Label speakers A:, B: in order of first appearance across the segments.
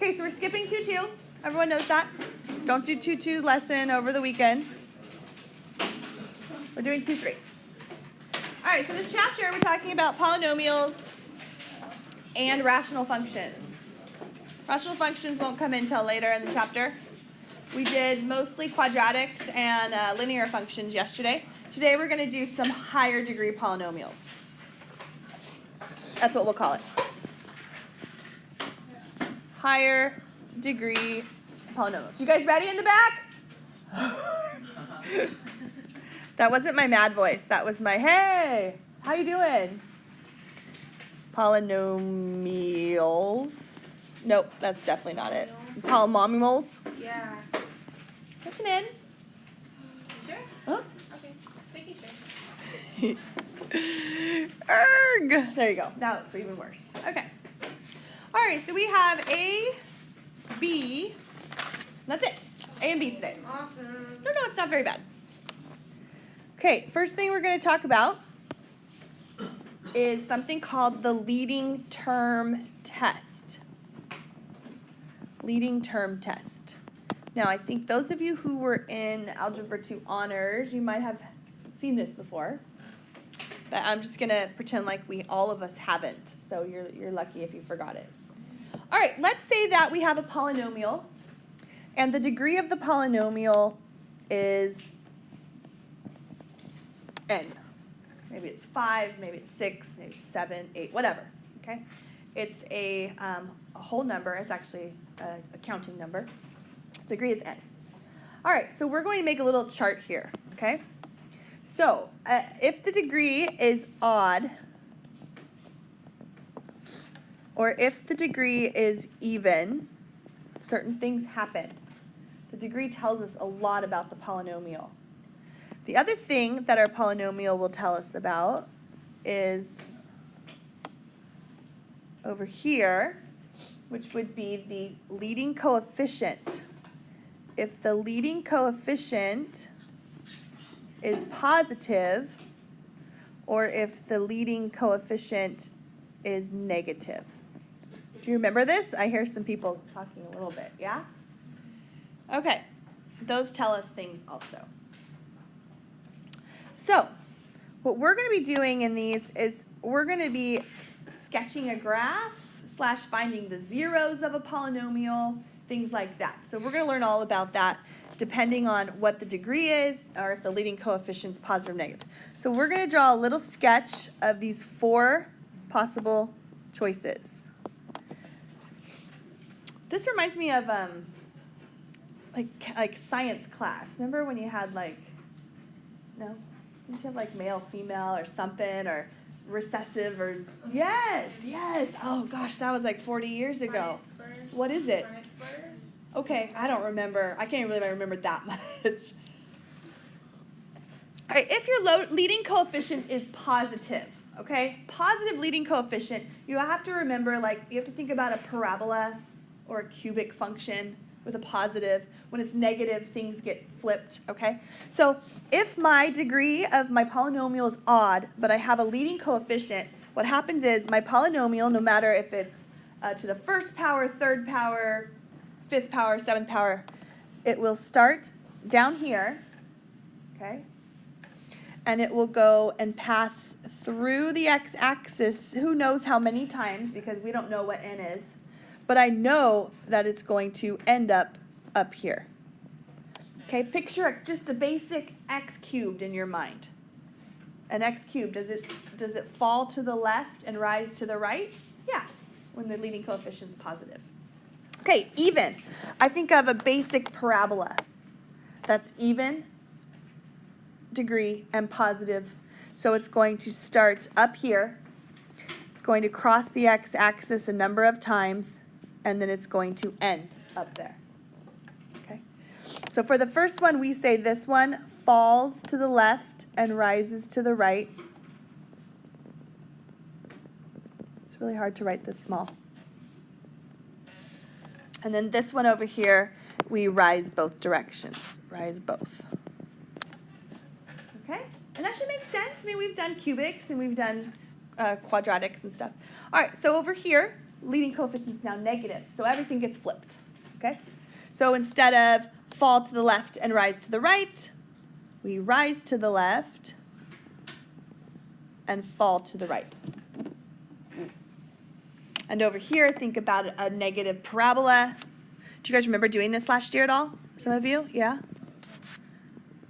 A: Okay, so we're skipping 2-2. Everyone knows that. Don't do 2-2 lesson over the weekend. We're doing 2-3. All right, so this chapter we're talking about polynomials and rational functions. Rational functions won't come in until later in the chapter. We did mostly quadratics and linear functions yesterday. Today we're going to do some higher degree polynomials. That's what we'll call it. Higher degree polynomials. You guys ready in the back? That wasn't my mad voice. That was my, hey, how you doing? Polynomials. Nope, that's definitely not it. Polynomials?
B: Yeah.
A: That's an N.
B: Sure?
A: Huh?
B: Okay. Making sure.
A: Erg. There you go. Now it's even worse. Okay. All right, so we have A, B. That's it. A and B today.
B: Awesome.
A: No, it's not very bad. Okay, first thing we're going to talk about is something called the leading term test. Leading term test. Now, I think those of you who were in Algebra 2 Honors, you might have seen this before. But I'm just going to pretend like all of us haven't. So you're lucky if you forgot it. All right, let's say that we have a polynomial. And the degree of the polynomial is n. Maybe it's 5, maybe it's 6, maybe it's 7, 8, whatever. Okay? It's a whole number. It's actually a counting number. The degree is n. All right, so we're going to make a little chart here. Okay? So if the degree is odd, or if the degree is even, certain things happen. The degree tells us a lot about the polynomial. The other thing that our polynomial will tell us about is over here, which would be the leading coefficient. If the leading coefficient is positive, or if the leading coefficient is negative. Do you remember this? I hear some people talking a little bit, yeah? Okay, those tell us things also. So, what we're going to be doing in these is we're going to be sketching a graph / finding the zeros of a polynomial, things like that. So we're going to learn all about that depending on what the degree is or if the leading coefficient is positive or negative. So we're going to draw a little sketch of these 4 possible choices. This reminds me of like science class. Remember when you had no? Didn't you have like male, female, or something, or recessive, or yes. Oh gosh, that was like 40 years ago. What is it? Okay, I don't remember. I can't really remember that much. All right, if your leading coefficient is positive, okay, positive leading coefficient, you have to remember, you have to think about a parabola or a cubic function with a positive. When it's negative, things get flipped, okay? So if my degree of my polynomial is odd, but I have a leading coefficient, what happens is my polynomial, no matter if it's to the first power, third power, fifth power, seventh power, it will start down here, okay? And it will go and pass through the x-axis, who knows how many times, because we don't know what n is. But I know that it's going to end up here. Okay, picture just a basic x cubed in your mind. An x cubed, does it fall to the left and rise to the right? Yeah, when the leading coefficient is positive. Okay, even. I think of a basic parabola. That's even degree and positive. So it's going to start up here. It's going to cross the x-axis a number of times, and then it's going to end up there. Okay. So for the first one, we say this one falls to the left and rises to the right. It's really hard to write this small. And then this one over here, we rise both directions. Rise both. Okay? And that should make sense. I mean, we've done cubics and we've done quadratics and stuff. All right, so over here, leading coefficient is now negative, so everything gets flipped, okay? So instead of fall to the left and rise to the right, we rise to the left and fall to the right. And over here, think about a negative parabola. Do you guys remember doing this last year at all? Some of you? Yeah?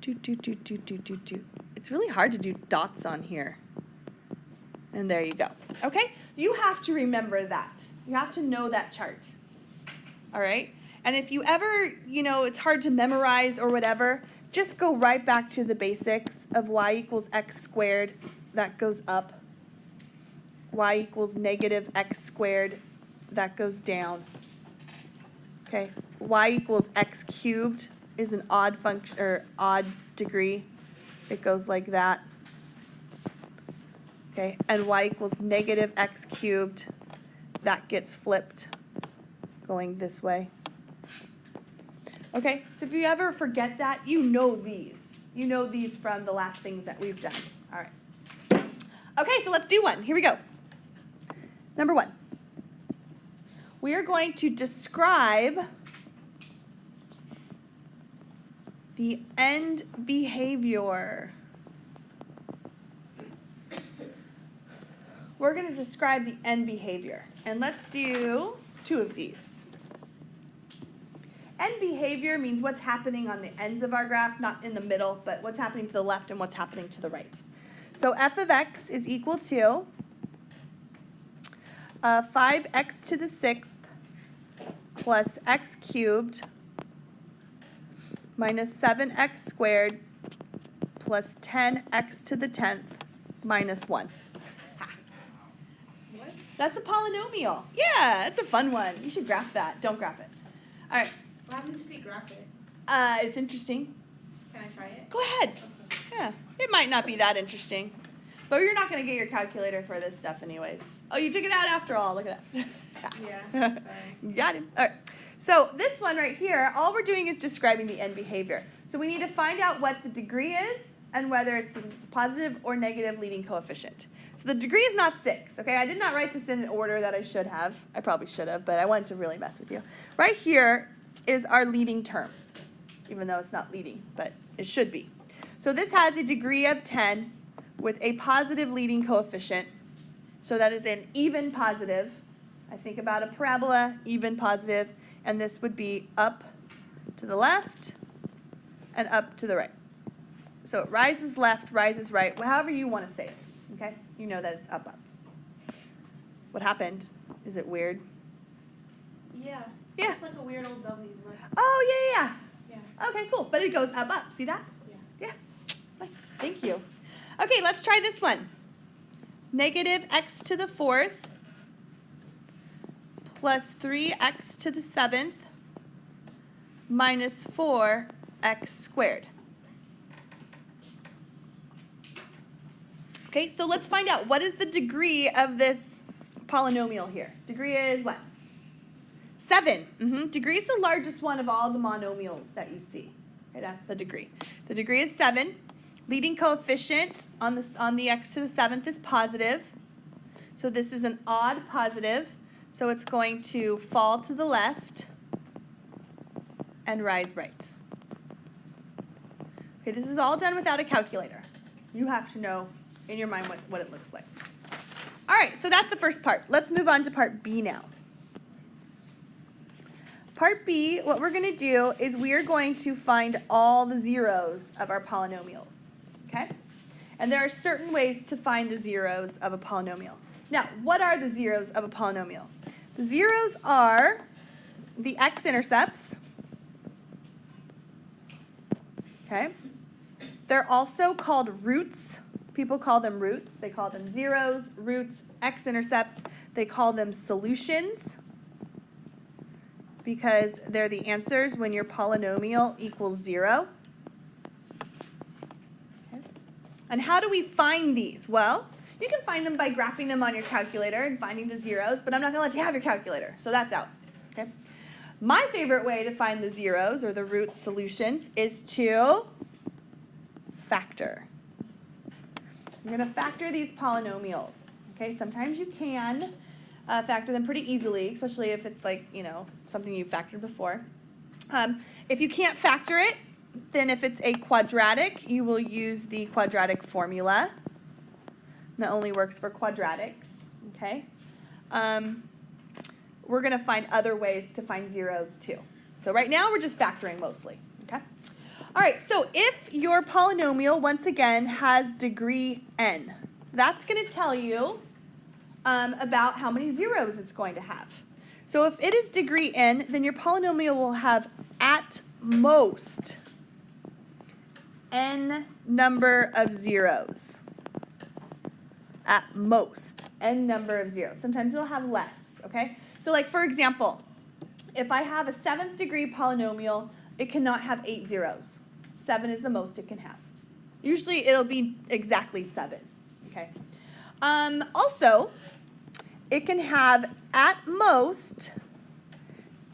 A: It's really hard to do dots on here. And there you go. Okay? You have to remember that. You have to know that chart. All right? And if you ever, it's hard to memorize or whatever, just go right back to the basics of y equals x squared. That goes up. Y equals negative x squared. That goes down. Okay? Y equals x cubed is an odd function or odd degree. It goes like that. Okay? And y equals negative x cubed. That gets flipped going this way. Okay? So if you ever forget that, you know these. You know these from the last things that we've done. All right. Okay, so let's do one. Here we go. Number 1. We are going to describe the end behavior. We're going to describe the end behavior. And let's do 2 of these. End behavior means what's happening on the ends of our graph, not in the middle, but what's happening to the left and what's happening to the right. So f of x is equal to 5x to the 6th plus x cubed minus 7x squared plus 10x to the 10th minus 1.
B: What?
A: That's a polynomial. Yeah, it's a fun one. You should graph that. Don't graph it. All right.
B: What happens if we graph it?
A: It's interesting.
B: Can I try it?
A: Go ahead.
B: Okay.
A: Yeah, it might not be that interesting. But you're not going to get your calculator for this stuff anyways. Oh, you took it out after all. Look at that.
B: Yeah, sorry.
A: Got him. All right. So this one right here, all we're doing is describing the end behavior. So we need to find out what the degree is and whether it's a positive or negative leading coefficient. So the degree is not 6, okay? I did not write this in an order that I should have. I probably should have, but I wanted to really mess with you. Right here is our leading term, even though it's not leading, but it should be. So this has a degree of 10 with a positive leading coefficient. So that is an even positive. I think about a parabola, even positive, and this would be up to the left and up to the right. So it rises left, rises right, however you want to say it, okay? You know that it's up, up. What happened? Is it weird?
B: Yeah.
A: Yeah.
B: It's like a weird old W. Look.
A: Oh, yeah.
B: Yeah.
A: Okay, cool. But it goes up, up. See that?
B: Yeah.
A: Yeah. Nice. Thank you. Okay, let's try this one. Negative x to the 4th plus 3x to the 7th minus 4x squared. Okay, so let's find out what is the degree of this polynomial here. Degree is what? 7. Degree is the largest one of all the monomials that you see. Okay, that's the degree. The degree is 7. Leading coefficient on the x to the 7th is positive. So this is an odd positive. So it's going to fall to the left and rise right. Okay, this is all done without a calculator. You have to know in your mind what it looks like. All right, so that's the first part. Let's move on to part B now. Part B, what we're going to do is we are going to find all the zeros of our polynomials. Okay? And there are certain ways to find the zeros of a polynomial. Now, what are the zeros of a polynomial? The zeros are the x-intercepts. Okay? They're also called roots. People call them roots. They call them zeros, roots, x-intercepts. They call them solutions because they're the answers when your polynomial equals 0. Okay. And how do we find these? Well, you can find them by graphing them on your calculator and finding the zeros, but I'm not going to let you have your calculator, so that's out. Okay. My favorite way to find the zeros or the root solutions is to factor. You're going to factor these polynomials. Okay, sometimes you can, factor them pretty easily, especially if it's like, something you've factored before. If you can't factor it, then if it's a quadratic, you will use the quadratic formula. That only works for quadratics, okay? We're going to find other ways to find zeros too. So right now we're just factoring mostly, okay? All right, so if your polynomial, once again, has degree n, that's going to tell you about how many zeros it's going to have. So if it is degree n, then your polynomial will have at most n number of zeros. At most, n number of zeros. Sometimes it'll have less, okay? So like, for example, if I have a 7th degree polynomial, it cannot have 8 zeros. 7 is the most it can have. Usually it'll be exactly 7, okay? Also, it can have at most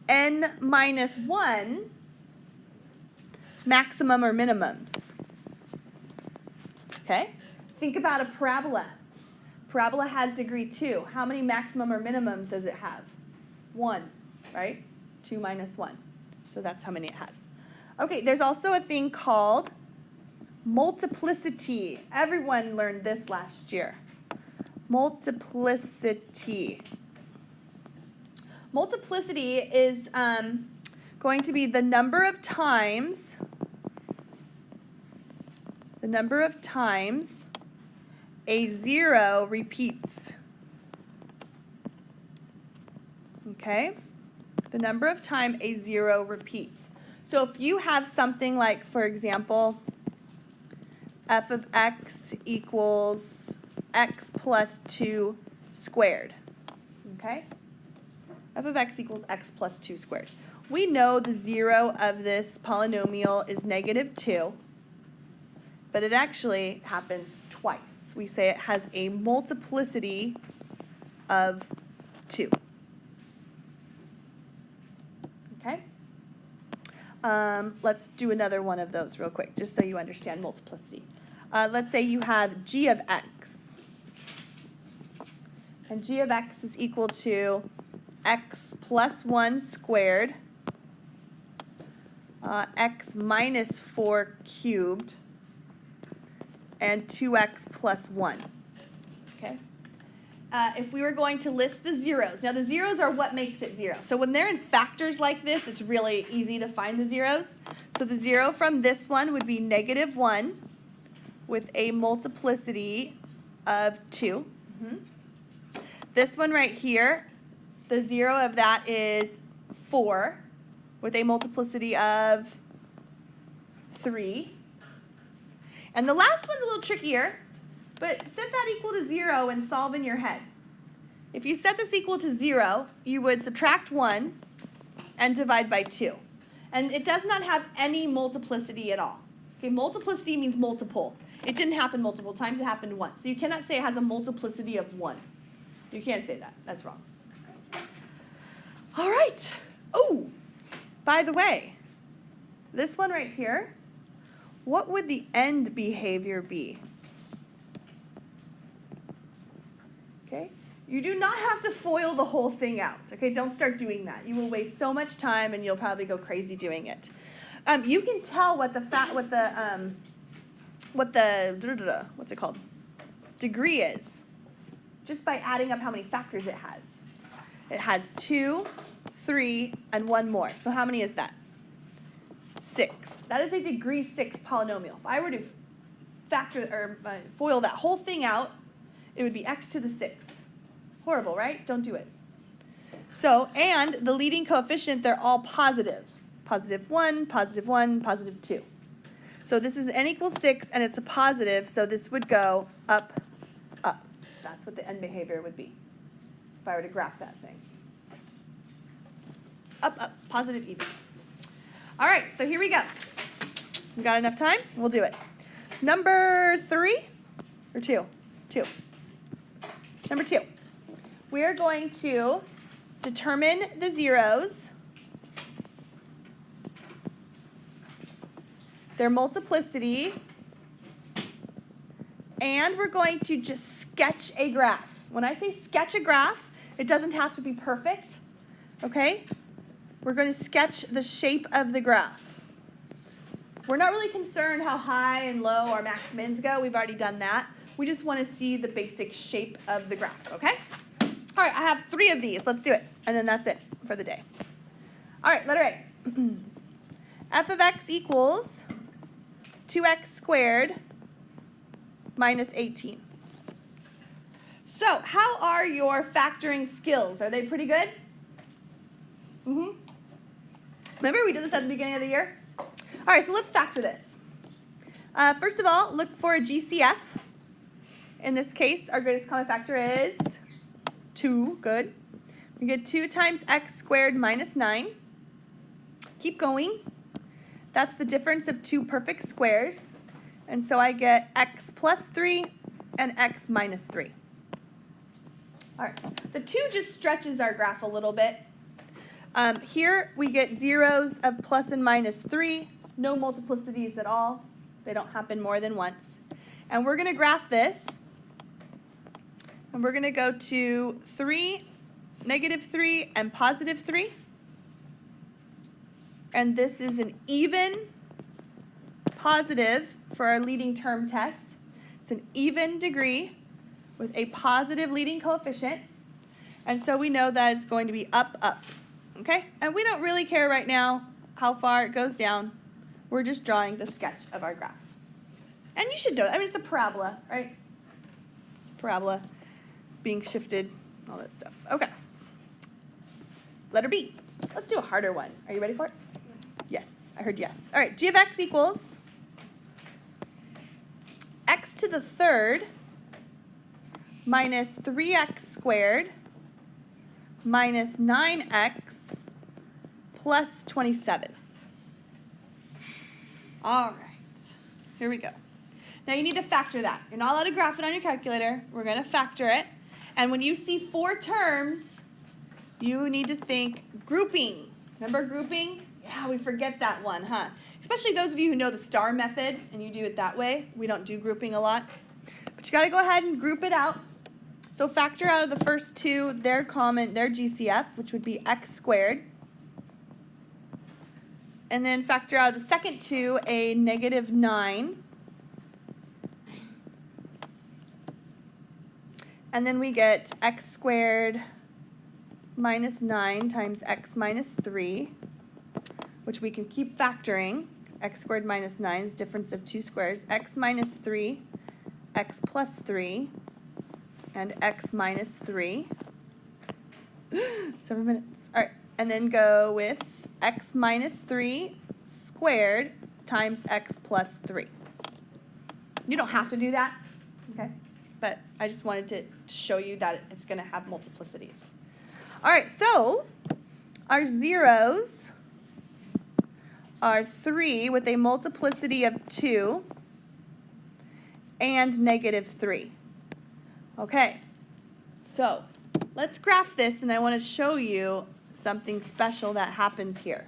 A: n minus 1 maximum or minimums, okay? Think about a parabola. Parabola has degree 2. How many maximum or minimums does it have? 1, right? 2 minus 1. So that's how many it has. Okay, there's also a thing called multiplicity. Everyone learned this last year. Multiplicity. Multiplicity is going to be the number of times a zero repeats. Okay? The number of time a zero repeats. So if you have something like, for example, f of x equals x plus 2 squared. Okay? F of x equals x plus 2 squared. We know the zero of this polynomial is negative 2, but it actually happens twice. We say it has a multiplicity of 2. Okay? Let's do another one of those real quick, just so you understand multiplicity. Let's say you have g of x. And g of x is equal to x plus 1 squared, x minus 4 cubed, and 2x plus 1. Okay? If we were going to list the zeros, now the zeros are what makes it 0. So when they're in factors like this, it's really easy to find the zeros. So the 0 from this one would be negative 1 with a multiplicity of 2. This one right here, the 0 of that is 4 with a multiplicity of 3. And the last one's a little trickier, but set that equal to 0 and solve in your head. If you set this equal to 0, you would subtract 1 and divide by 2. And it does not have any multiplicity at all. Okay, multiplicity means multiple. It didn't happen multiple times, it happened once. So you cannot say it has a multiplicity of 1. You can't say that. That's wrong. All right. Oh, by the way, this one right here, what would the end behavior be? Okay? You do not have to FOIL the whole thing out. Okay? Don't start doing that. You will waste so much time and you'll probably go crazy doing it. You can tell what the what's it called? Degree is just by adding up how many factors it has. It has 2, 3, and 1 more. So how many is that? 6. That is a degree 6 polynomial. If I were to factor or FOIL that whole thing out, it would be x to the 6th. Horrible, right? Don't do it. So, and the leading coefficient, they're all positive. Positive 1, positive 1, positive 2. So this is n equals 6, and it's a positive, so this would go up, up. That's what the end behavior would be if I were to graph that thing. Up, up, positive, even. All right, so here we go. We got enough time? We'll do it. Number 3 or 2? 2. Number 2. We're going to determine the zeros, their multiplicity, and we're going to just sketch a graph. When I say sketch a graph, It doesn't have to be perfect, okay? We're going to sketch the shape of the graph. We're not really concerned how high and low our max mins go. We've already done that. We just want to see the basic shape of the graph, okay? All right, I have 3 of these. Let's do it. And then that's it for the day. All right, letter A. F of x equals 2x squared minus 18. So how are your factoring skills? Are they pretty good? Remember we did this at the beginning of the year? All right, so let's factor this. First of all, look for a GCF. In this case, our greatest common factor is 2. Good. We get 2 times x squared minus 9. Keep going. That's the difference of 2 perfect squares. And so I get x plus 3 and x minus 3. All right. The 2 just stretches our graph a little bit. Here we get zeros of plus and minus 3. No multiplicities at all. They don't happen more than once. And we're going to graph this. And we're going to go to 3, negative 3, and positive 3. And this is an even positive for our leading term test. It's an even degree with a positive leading coefficient. And so we know that it's going to be up, up. Okay? And we don't really care right now how far it goes down. We're just drawing the sketch of our graph. And you should know it. I mean, it's a parabola, right? It's a parabola being shifted, all that stuff. Okay. Letter B. Let's do a harder one. Are you ready for it? Yes. I heard yes. All right. G of x equals x to the third minus 3x squared minus 9x plus 27. All right, here we go. Now you need to factor that. You're not allowed to graph it on your calculator. We're going to factor it. And when you see 4 terms, you need to think grouping. Remember grouping? Yeah, we forget that one, huh? Especially those of you who know the star method and you do it that way. We don't do grouping a lot. But you got to go ahead and group it out. So factor out of the first 2 their GCF, which would be x squared. And then factor out of the second 2 a negative 9. And then we get x squared minus 9 times x minus 3, which we can keep factoring, because x squared minus 9 is difference of 2 squares. X minus 3, x plus 3, and x minus 3. 7 minutes. All right. And then go with x minus 3 squared times x plus 3. You don't have to do that, okay? But I just wanted to show you that it's going to have multiplicities. All right, so our zeros are 3 with a multiplicity of 2 and negative 3. Okay, so let's graph this, and I want to show you something special that happens here.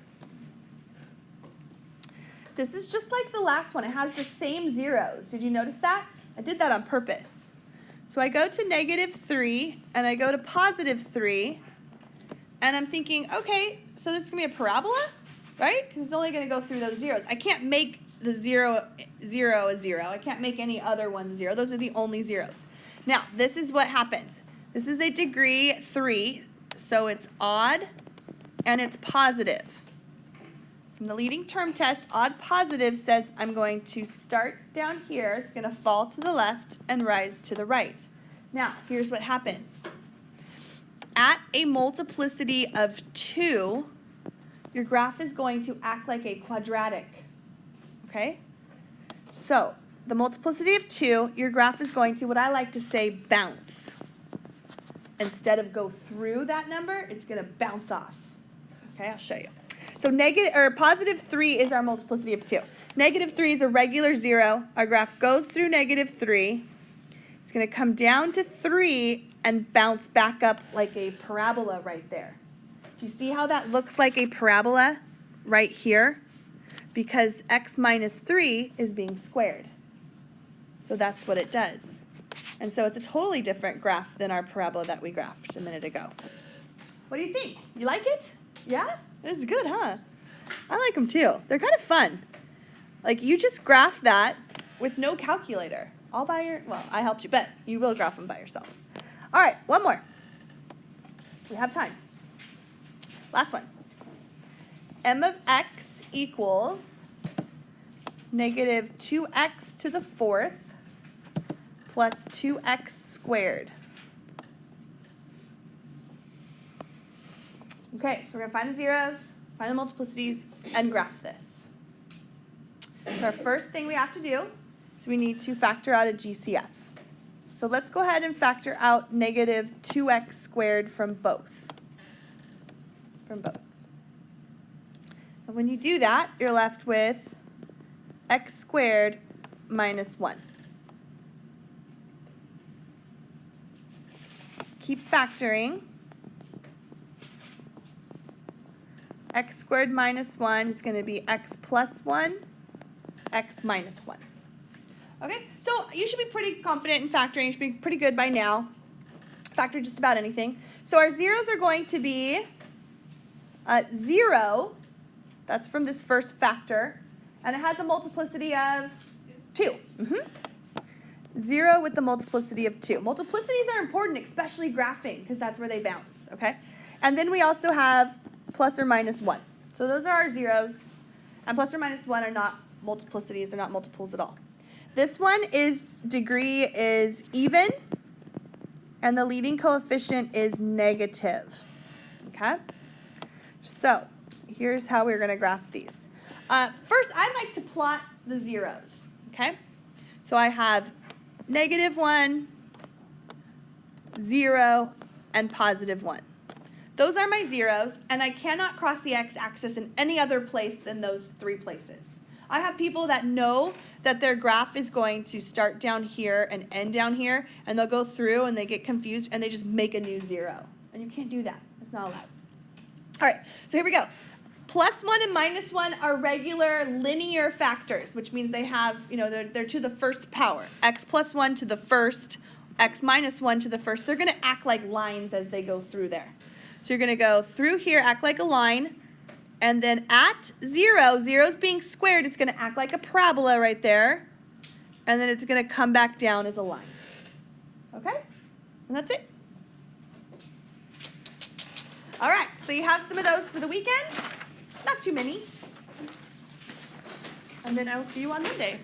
A: This is just like the last one. It has the same zeros. Did you notice that? I did that on purpose. So I go to negative 3, and I go to positive 3, and I'm thinking, okay, so this is going to be a parabola, right? Because it's only going to go through those zeros. I can't make the 0 a 0. I can't make any other ones 0. Those are the only zeros. Now, this is what happens. This is a degree 3, so it's odd and it's positive. From the leading term test, odd positive says I'm going to start down here. It's going to fall to the left and rise to the right. Now, here's what happens. At a multiplicity of 2, your graph is going to act like a quadratic. Okay? So, the multiplicity of 2, your graph is going to, what I like to say, bounce. Instead of go through that number, it's going to bounce off. Okay, I'll show you. So positive 3 is our multiplicity of 2. Negative 3 is a regular 0. Our graph goes through negative 3. It's going to come down to 3 and bounce back up like a parabola right there. Do you see how that looks like a parabola right here? Because x minus 3 is being squared. So that's what it does. And so it's a totally different graph than our parabola that we graphed a minute ago. What do you think? You like it? Yeah? It's good, huh? I like them too. They're kind of fun. Like you just graph that with no calculator. All by your, well, I helped you, but you will graph them by yourself. All right, one more. We have time. Last one. M of x equals negative 2x to the fourth plus 2x squared. Okay, so we're going to find the zeros, find the multiplicities, and graph this. So our first thing we have to do is we need to factor out a GCF. So let's go ahead and factor out negative 2x squared from both. And when you do that, you're left with x squared minus 1. Keep factoring. X squared minus 1 is going to be x plus 1, x minus 1. Okay, so you should be pretty confident in factoring. You should be pretty good by now. Factor just about anything. So our zeros are going to be 0. That's from this first factor. And it has a multiplicity of 2. 0 with the multiplicity of 2. Multiplicities are important, especially graphing, because that's where they bounce. Okay, and then we also have plus or minus 1. So those are our zeros. And plus or minus 1 are not multiplicities. They're not multiples at all. This one is degree is even, and the leading coefficient is negative. Okay? So here's how we're going to graph these. First, I like to plot the zeros. Okay? So I have negative 1, 0, and positive 1. Those are my zeros, and I cannot cross the x-axis in any other place than those 3 places. I have people that know that their graph is going to start down here and end down here, and they'll go through and they get confused and they just make a new 0. And you can't do that. It's not allowed. All right, so here we go. Plus 1 and minus 1 are regular linear factors, which means they have, they're to the first power. X plus 1 to the first, x minus 1 to the first. They're going to act like lines as they go through there. So you're going to go through here, act like a line, and then at 0, 0's being squared, it's going to act like a parabola right there, and then it's going to come back down as a line. Okay? And that's it. All right, so you have some of those for the weekend. Not too many. And then I will see you on Monday.